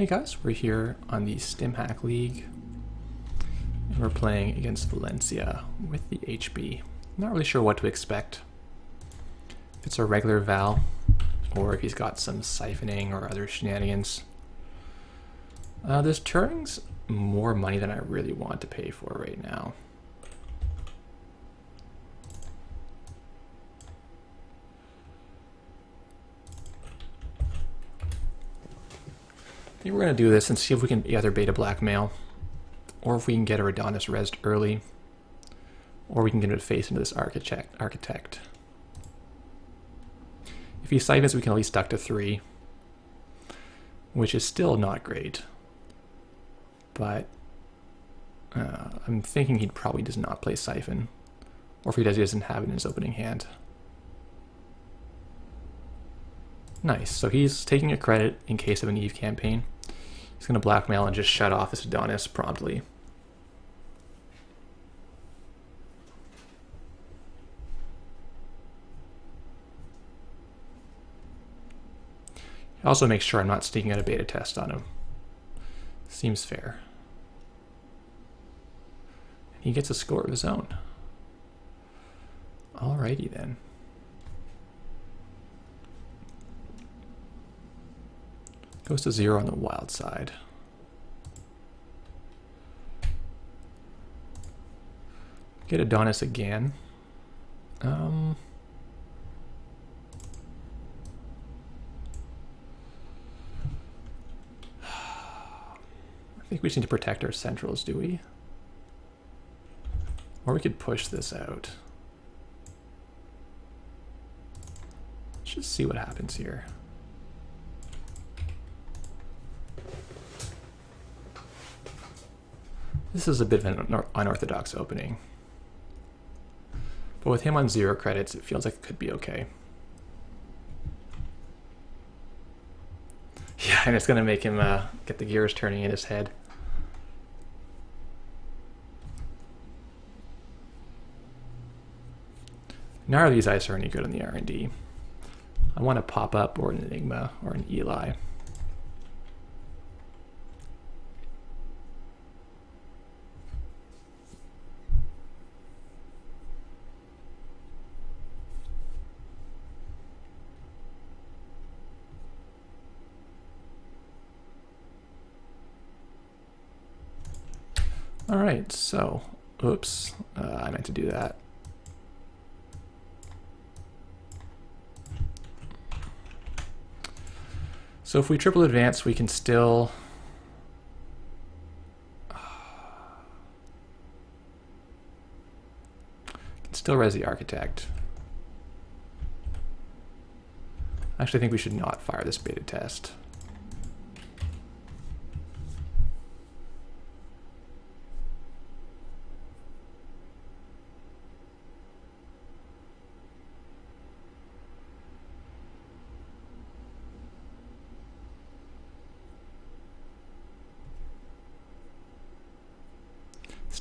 Hey guys, we're here on the StimHack League, and we're playing against Valencia with the HB. Not really sure what to expect. If it's a regular Val, or if he's got some siphoning or other shenanigans. This Turing's more money than I really want to pay for right now. I think we're going to do this and see if we can either bait a blackmail, or if we can get a Adonis rezzed early, or we can get a face into this architect. If he siphons, we can at least duck to 3, which is still not great. But I'm thinking he probably does not play Siphon, or if he does, he doesn't have it in his opening hand. Nice, so he's taking a credit in case of an Eve campaign. He's going to blackmail and just shut off his Adonis promptly. Also make sure I'm not sneaking out a beta test on him. Seems fair. He gets a score of his own. Alrighty then. Goes to 0 on the wild side. Get Adonis again. I think we just need to protect our centrals, do we? Or we could push this out. Let's just see what happens here. This is a bit of an unorthodox opening. But with him on 0 credits, it feels like it could be okay. Yeah, and it's going to make him get the gears turning in his head. None of these ice are any good on the R&D. I want a pop-up or an Enigma or an Eli. All right, so, oops, I meant to do that. So if we triple advance, we can still res the architect. Actually, I think we should not fire this beta test.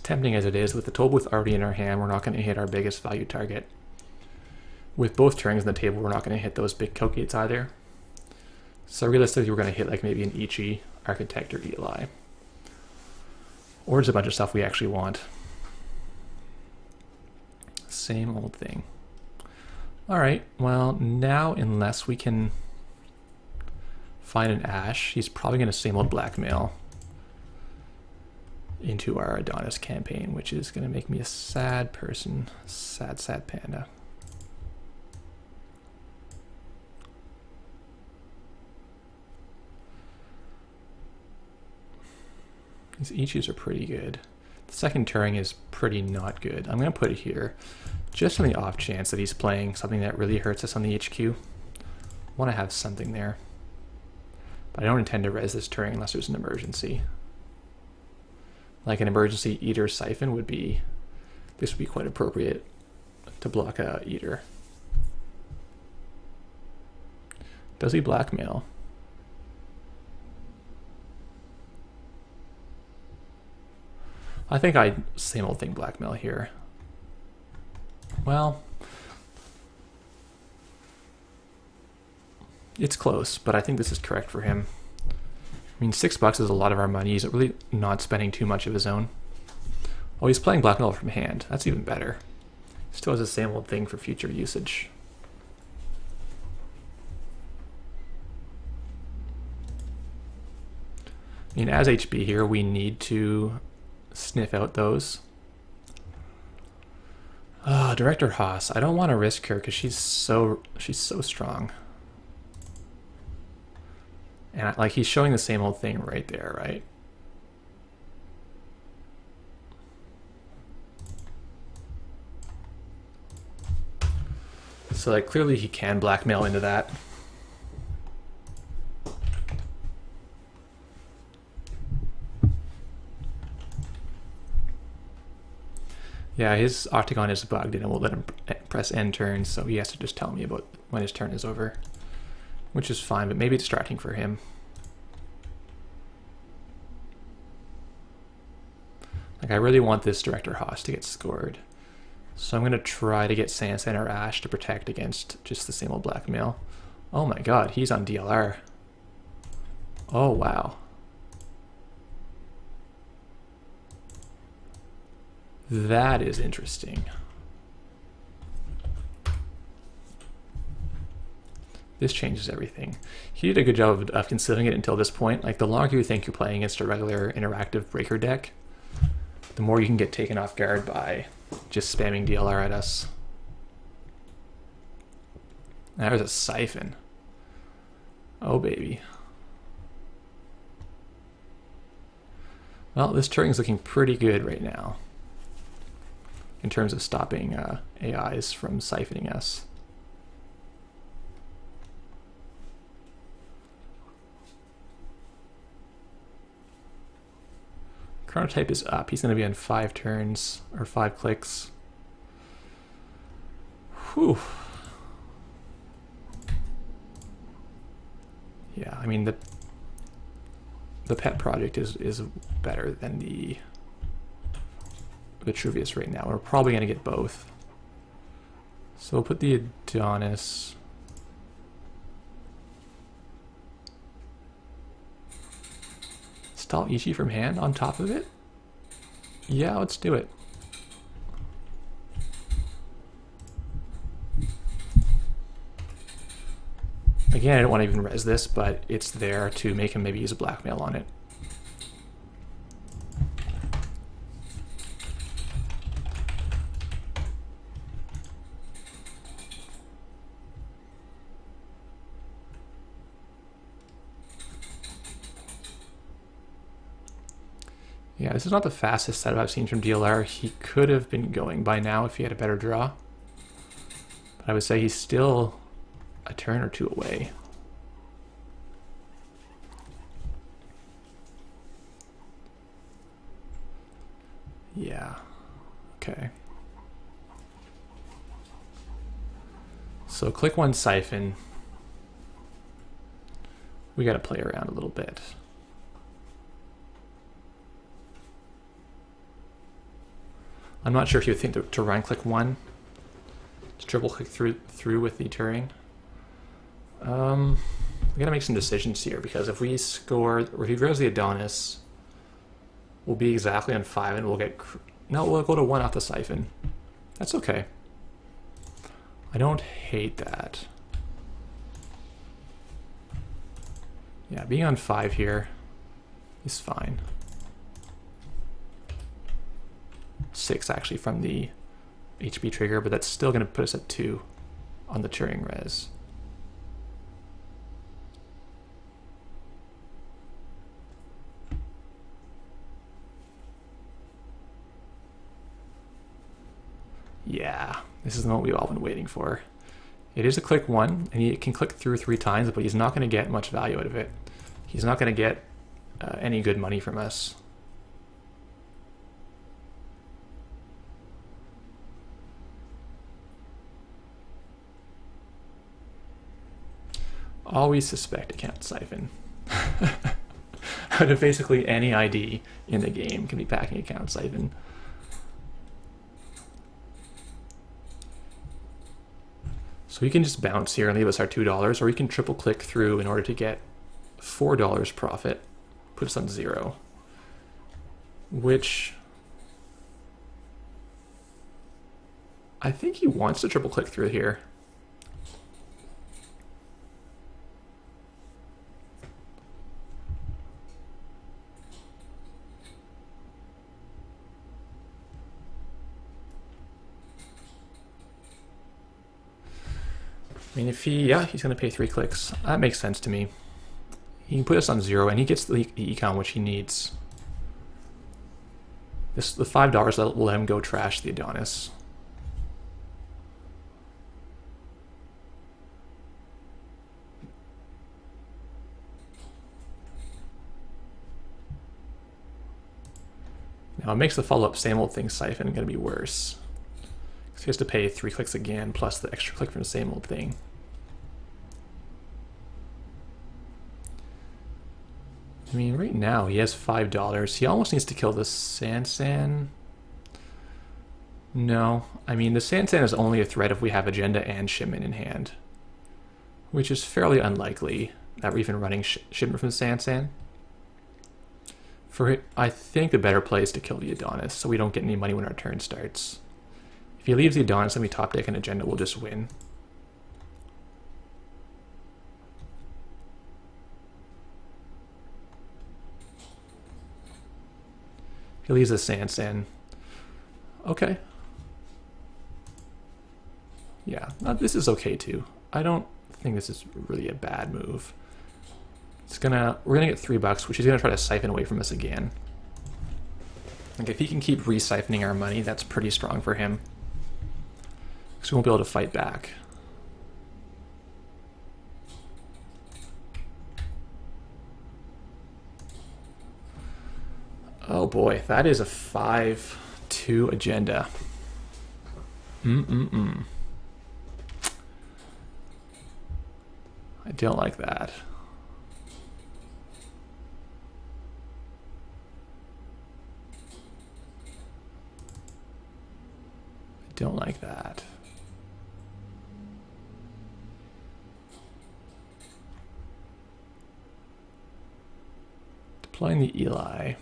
Tempting as it is, with the toll booth already in our hand, we're not going to hit our biggest value target. With both Turings on the table, we're not going to hit those big coke gates either. So realistically, we're going to hit like maybe an Ichi, Architect, or Eli. Or just a bunch of stuff we actually want. Same old thing. Alright, well now unless we can find an Ash, he's probably going to same old blackmail into our Adonis campaign, which is going to make me a sad person. Sad, sad panda. These Ichis are pretty good. The second Turing is pretty not good. I'm going to put it here just on the off chance that he's playing something that really hurts us on the HQ. I want to have something there. But I don't intend to res this Turing unless there's an emergency. Like an emergency Eater Siphon would be, this would be quite appropriate to block a Eater. Does he blackmail? I think same old thing blackmail here. Well, it's close, but I think this is correct for him. I mean, $6 is a lot of our money. He's really not spending too much of his own. Oh, he's playing blackmail from hand. That's even better. Still has the same old thing for future usage. I mean, as HB here, we need to sniff out those. Director Haas. I don't want to risk her because she's so strong. And like he's showing the same old thing right there, right? So like clearly he can blackmail into that. Yeah, his octagon is bugged and it won't let him press end turns, so he has to just tell me about when his turn is over. Which is fine, but maybe distracting for him. Like I really want this Director Haas to get scored. So I'm going to try to get Sansan or Ash to protect against just the same old blackmail. Oh my god, he's on DLR. Oh wow. That is interesting. This changes everything. He did a good job of concealing it until this point. Like the longer you think you're playing against a regular interactive breaker deck, the more you can get taken off guard by just spamming DLR at us. There's a Siphon. Oh baby. Well, this Turing's looking pretty good right now in terms of stopping AIs from siphoning us. Chronotype is up. He's going to be on 5 turns, or 5 clicks. Whew. Yeah, I mean, the pet project is better than the Vitruvius right now. We're probably going to get both. So we'll put the Adonis. Stall Ichi from hand on top of it? Yeah, let's do it. Again, I don't want to even res this, but it's there to make him maybe use a blackmail on it. Yeah, this is not the fastest setup I've seen from DLR. He could have been going by now if he had a better draw. But I would say he's still a turn or two away. Yeah, okay. So click 1 Siphon. We got to play around a little bit. I'm not sure if you would think to run click 1 to triple click through with the Turing. We gotta make some decisions here because if we score, or if he grows the Adonis, we'll be exactly on 5 and we'll get, no, we'll go to 1 off the Siphon. That's okay. I don't hate that. Yeah, being on 5 here is fine. 6 actually from the HB trigger, but that's still going to put us at 2 on the Turing res. Yeah, this is the moment we've all been waiting for. It is a click 1, and he can click through 3 times, but he's not going to get much value out of it. He's not going to get any good money from us. Always suspect account Siphon. Out of basically any ID in the game can be packing account Siphon. So we can just bounce here and leave us our $2, or we can triple click through in order to get $4 profit. put us on 0. Which I think he wants to triple click through here. I mean, if he, yeah, he's going to pay 3 clicks. That makes sense to me. He can put us on 0, and he gets the econ which he needs. The $5 will let him go trash the Adonis. Now it makes the follow-up same old thing Siphon going to be worse. So he has to pay 3 clicks again, plus the extra click from the same old thing. I mean, right now he has $5. He almost needs to kill the Sansan. No, I mean, the Sansan is only a threat if we have Agenda and Shipment in hand, which is fairly unlikely that we're even running Shipment from the Sansan. I think the better play is to kill the Adonis, so we don't get any money when our turn starts. If he leaves the Adonis and we top deck an Agenda, we'll just win. He leaves the Sansan. Okay. Yeah, this is okay too. I don't think this is really a bad move. We're gonna get $3, which he's gonna try to siphon away from us again. Like if he can keep re-siphoning our money, that's pretty strong for him. Because we won't be able to fight back. Oh boy, that is a 5-2 Agenda. I don't like that. I don't like that. Deploying the Eli.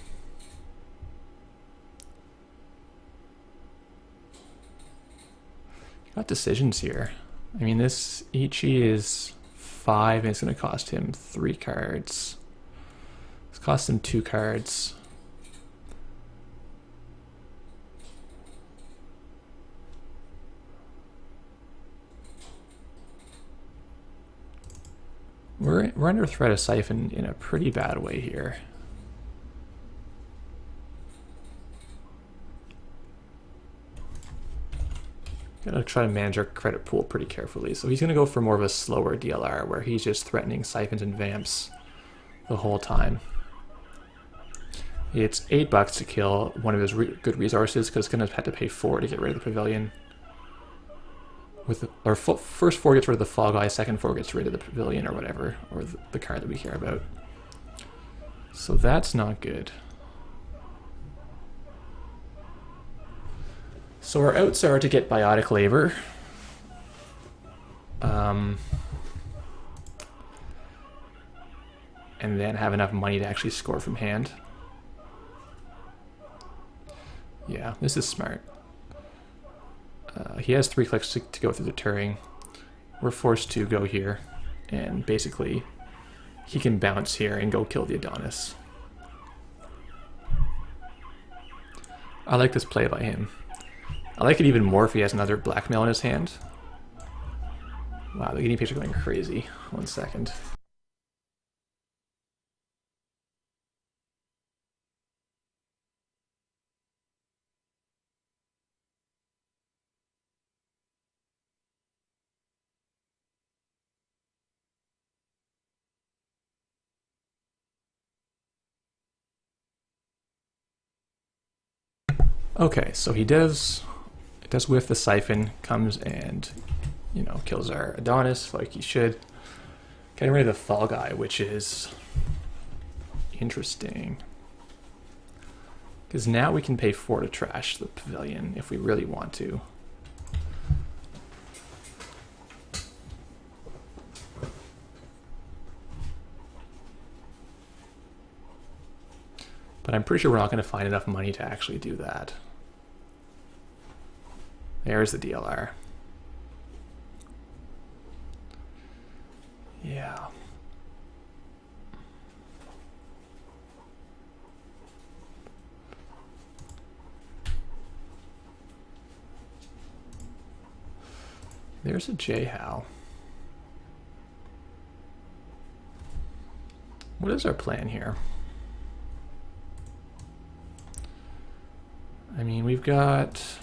Got decisions here. I mean, this Ichi is 5 and it's going to cost him 3 cards. It's cost him 2 cards. We're under threat of Siphon in a pretty bad way here. Gotta try to manage our credit pool pretty carefully. So he's gonna go for more of a slower DLR where he's just threatening Siphons and Vamps the whole time. It's $8 to kill one of his good resources because it's gonna have to pay 4 to get rid of the Pavilion. First 4 gets rid of the Fall Guy, second 4 gets rid of the Pavilion or whatever, or the card that we care about. So that's not good. So our outs are to get Biotic Labor. And then have enough money to actually score from hand. Yeah, this is smart. He has 3 clicks to go through the Turing. We're forced to go here, and basically he can bounce here and go kill the Adonis. I like this play by him. I like it even more if he has another blackmail in his hand. Wow, the guinea pigs are going crazy. 1 second. Okay, so he does whiff the Siphon, comes and, you know, kills our Adonis like he should. Getting rid of the Fall Guy, which is interesting. Because now we can pay 4 to trash the Pavilion if we really want to. But I'm pretty sure we're not going to find enough money to actually do that. There's the DLR. Yeah. There's a J-How. What is our plan here? I mean, we got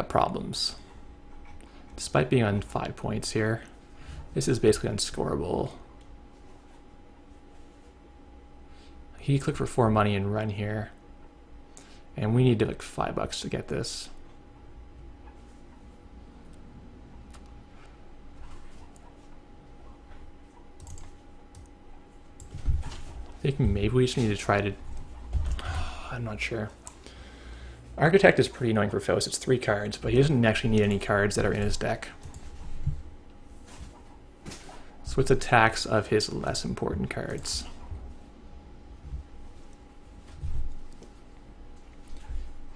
problems. Despite being on 5 points here, this is basically unscorable. He clicked for 4 money and run here. And we need to like $5 to get this. I think maybe we just need to try to... I'm not sure. Architect is pretty annoying for Faust. It's 3 cards, but he doesn't actually need any cards that are in his deck. So it's attacks of his less important cards.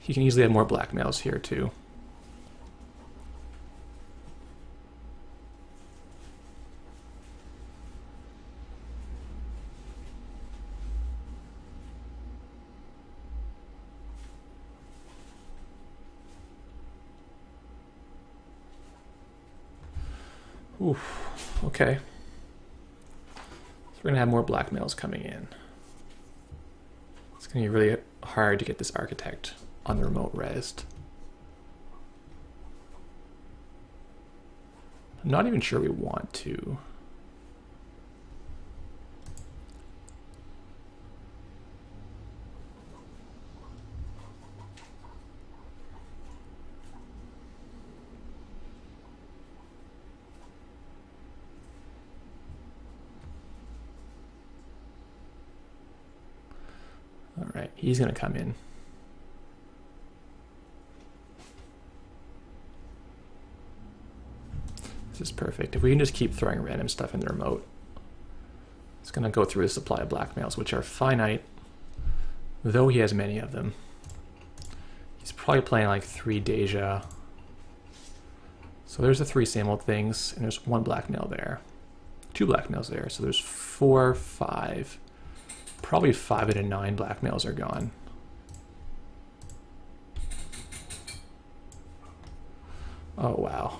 He can easily have more blackmails here too. Oof, okay. So we're gonna have more blackmails coming in. It's gonna be really hard to get this architect on the remote rest. I'm not even sure we want to. All right, he's gonna come in. This is perfect. If we can just keep throwing random stuff in the remote, it's gonna go through his supply of blackmails, which are finite, though he has many of them. He's probably playing like 3 Deja. So there's the 3 same old things, and there's 1 blackmail there. 2 blackmails there, so there's 4, 5. Probably 5 out of 9 blackmails are gone. Oh, wow.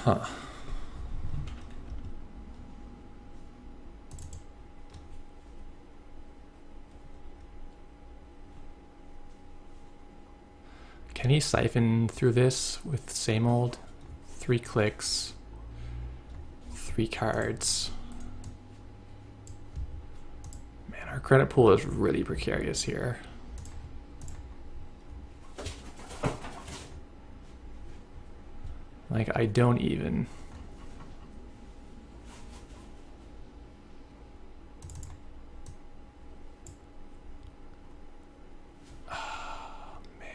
Huh. Can he siphon through this with same old? 3 clicks, 3 cards. Man, our credit pool is really precarious here. Like, I don't even... Oh, man.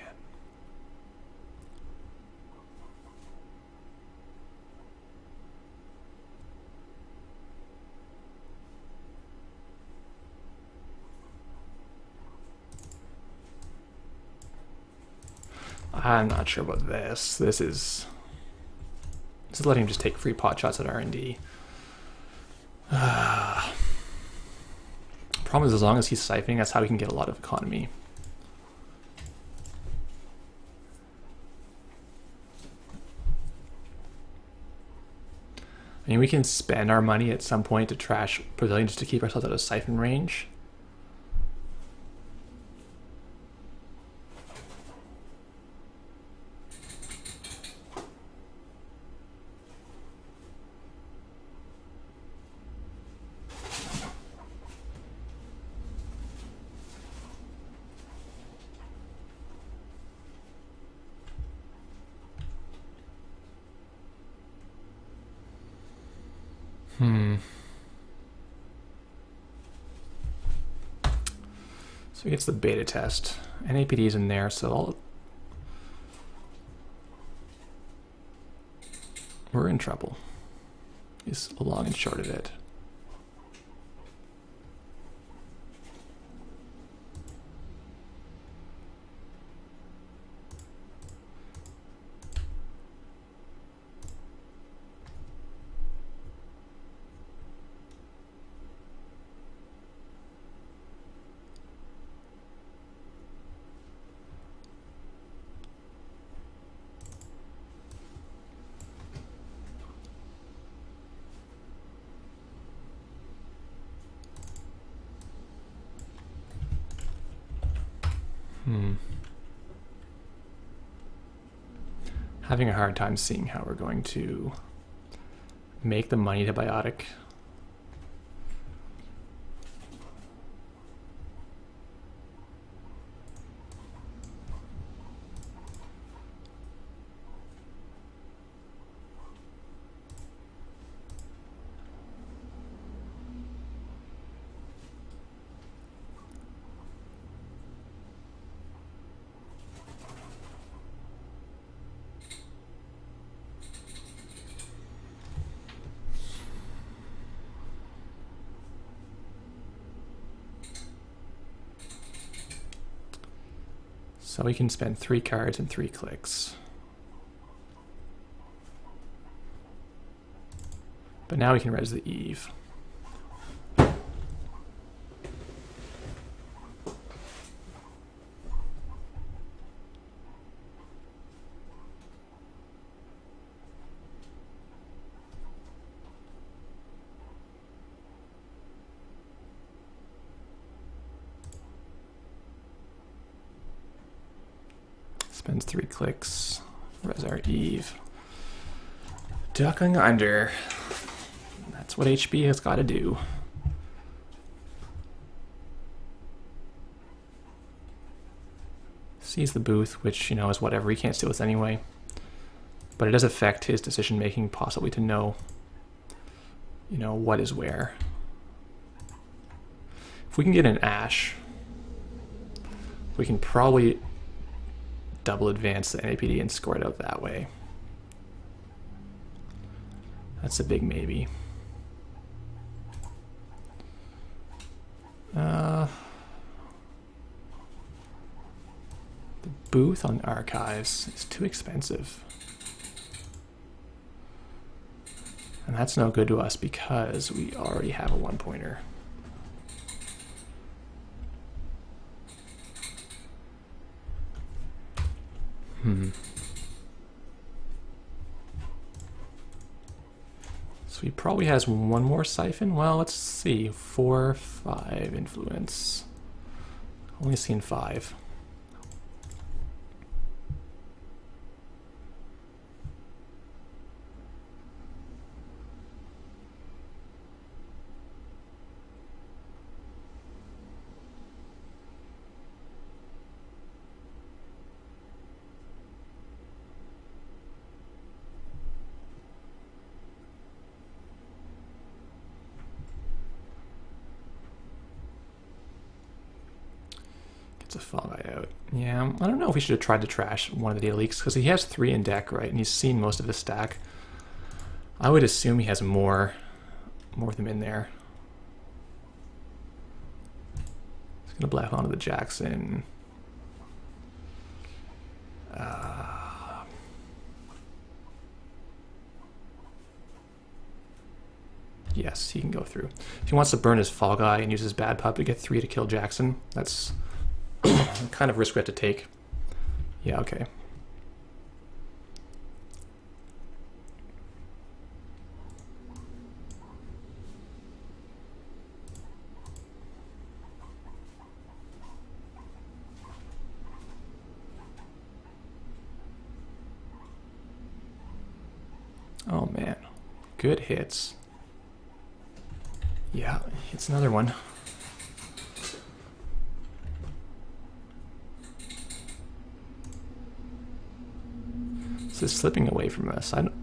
I'm not sure about this. This is letting him just take free pot shots at R&D. Problem is, as long as he's siphoning, that's how we can get a lot of economy. I mean, we can spend our money at some point to trash Pavilion just to keep ourselves out of siphon range. So he gets the beta test. NAPD's in there, so we're in trouble, is the long and short of it. Having a hard time seeing how we're going to make the money to biotic. So we can spend 3 cards and 3 clicks. But now we can res the Eve. Spends 3 clicks. Res our Eve. Ducking under. That's what HB has got to do. Sees the booth, which, you know, is whatever. He can't steal this anyway. But it does affect his decision making, possibly to know, you know, what is where. If we can get an Ash, we can probably double advance the NAPD and score it out that way. That's a big maybe. The booth on archives is too expensive. And that's no good to us because we already have a 1-pointer. So he probably has one more Siphon. Well, let's see. 4, 5 influence. Only seen 5. Gets a Fall Guy out. Yeah, I don't know if we should have tried to trash one of the data leaks because he has 3 in deck, right? And he's seen most of his stack. I would assume he has more of them in there. He's gonna black onto the Jackson. Yes, he can go through. If he wants to burn his Fall Guy and use his Bad Pup to get 3 to kill Jackson, that's kind of risk we have to take. Yeah, okay. Oh man, good hits. Yeah, it's another one. This is slipping away from us. I'm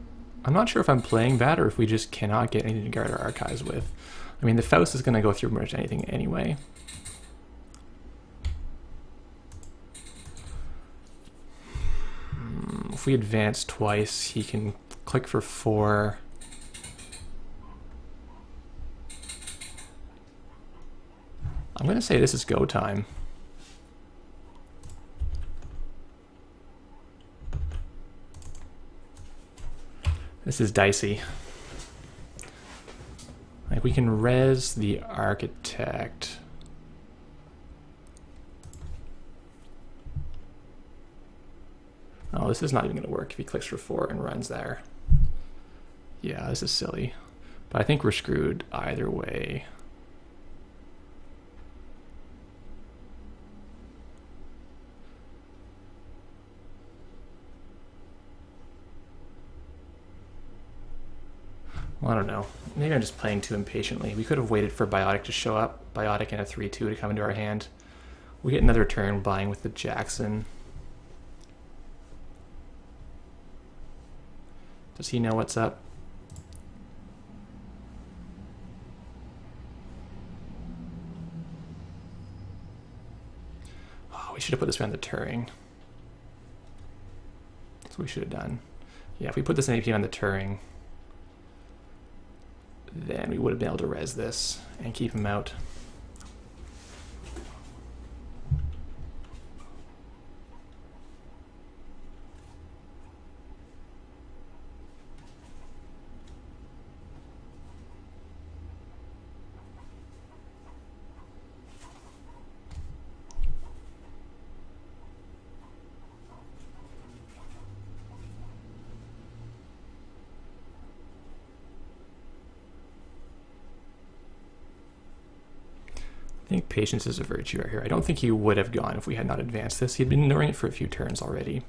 not sure if I'm playing bad or if we just cannot get anything to guard our archives with. I mean, the Faust is going to go through pretty much anything anyway. If we advance twice, he can click for 4. I'm going to say this is go time. This is dicey. Like, we can res the architect. Oh, this is not even going to work if he clicks for 4 and runs there. Yeah, this is silly. But I think we're screwed either way. Well, I don't know. Maybe I'm just playing too impatiently. We could have waited for Biotic to show up. Biotic and a 3-2 to come into our hand. We get another turn buying with the Jackson. Does he know what's up? Oh, we should have put this around the Turing. That's what we should have done. Yeah, if we put this in AP on the Turing, then we would have been able to res this and keep him out. I think patience is a virtue right here. I don't think he would have gone if we had not advanced this. He'd been ignoring it for a few turns already.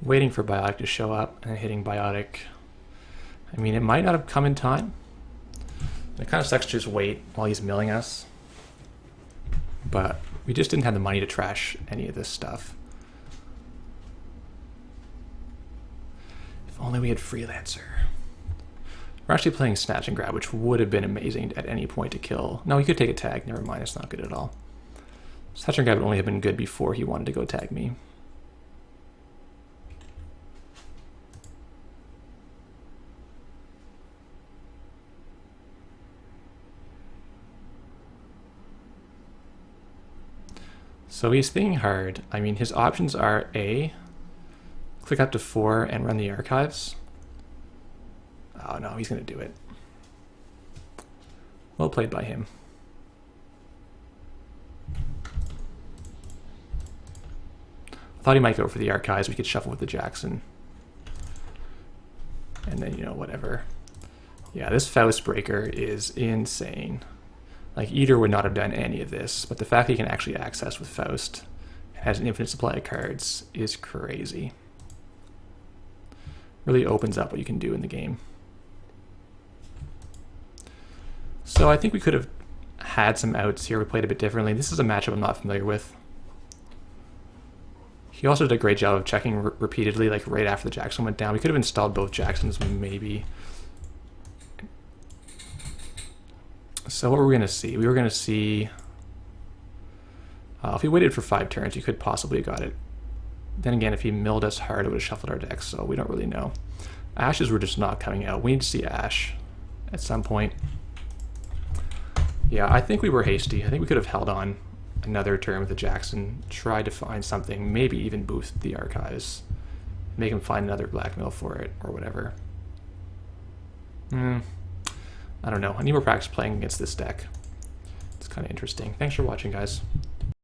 Waiting for Biotic to show up and hitting Biotic. I mean, it might not have come in time. It kind of sucks to just wait while he's milling us. But we just didn't have the money to trash any of this stuff. Only we had Freelancer. We're actually playing Snatch and Grab, which would have been amazing at any point to kill. No, he could take a tag. Never mind, it's not good at all. Snatch and Grab would only have been good before he wanted to go tag me. So he's thinking hard. I mean, his options are A, click up to 4 and run the archives. Oh no, he's going to do it. Well played by him. I thought he might go for the archives. We could shuffle with the Jackson. And then, you know, whatever. Yeah, this Faust breaker is insane. Like, Eater would not have done any of this, but the fact that he can actually access with Faust and has an infinite supply of cards is crazy. Really opens up what you can do in the game. So I think we could have had some outs here. We played a bit differently. This is a matchup I'm not familiar with. He also did a great job of checking repeatedly, like right after the Jackson went down. We could have installed both Jacksons, maybe. So what were we going to see? We were going to see... if he waited for 5 turns, he could possibly have got it. Then again, if he milled us hard, it would have shuffled our decks, so we don't really know. Ashes were just not coming out. We need to see Ash at some point. Yeah, I think we were hasty. I think we could have held on another turn with the Jackson, tried to find something, maybe even boost the archives, make him find another blackmail for it, or whatever. I don't know. I need more practice playing against this deck. It's kind of interesting. Thanks for watching, guys.